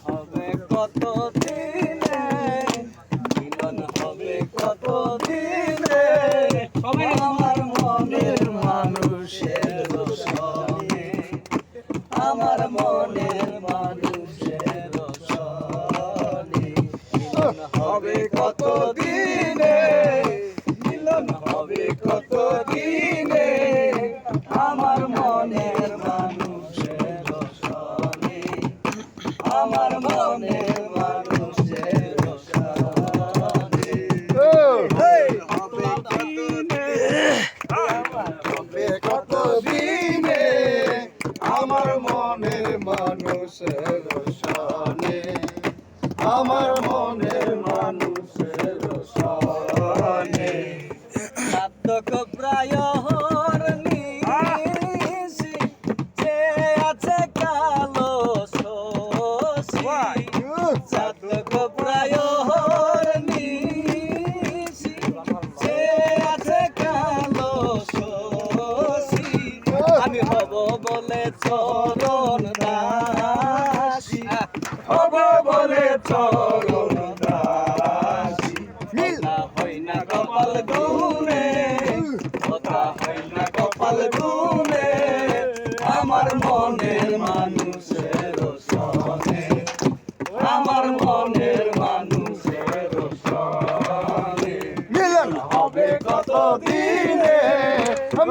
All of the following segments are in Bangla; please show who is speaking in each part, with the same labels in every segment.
Speaker 1: হবে কত দিনে, মিলন হবে কত দিনে, আমার মনের মানুষের সনে, আমার মনের মানুষের সনে, মিলন হবে কত দিনে, মিলন হবে কত দিনে, আমার মনের মানুষের সনে, আমার মনের মানুষের সনে।
Speaker 2: হবে কত দিনে আমার মনের মানুষের সনে, আমার মনের মানুষের সনে।
Speaker 1: সার্থক প্রায় নিশি, যে আছে কালো শশী, সার্থক প্রায় নিশি, যে আছে কালো শশী, আমি হব বলে চরণ দাসী, হব বলে চরণ দাসী, কথা হয় না কপাল গুনে, কথা হয় না কপাল গুনে, আমার মনের মানুষের সনে, আমার মনের মানুষের সনে,
Speaker 2: মিলন হবে কত দিনে,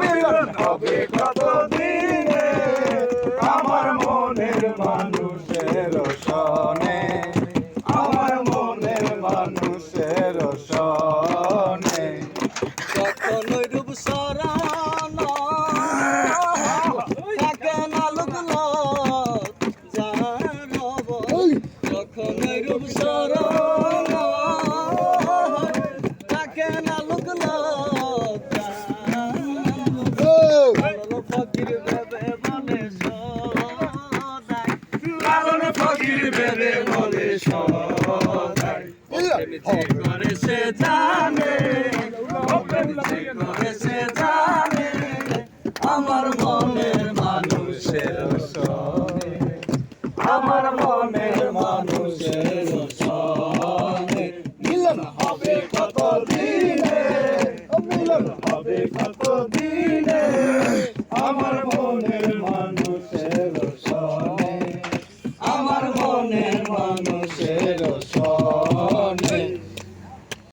Speaker 2: মিলন হবে কত দিনে, আমার মনের মানুষের সনে, আমার মনের মানুষের সনে।
Speaker 1: যখন রূপ সরান থাকে না লুকলো জানব, যখন রূপ সরান থাকে না লুকলো জানব, ফকির ভেবে বলে সদাই, লালন ফকির ভেবে বলে সদাই, করে সে যা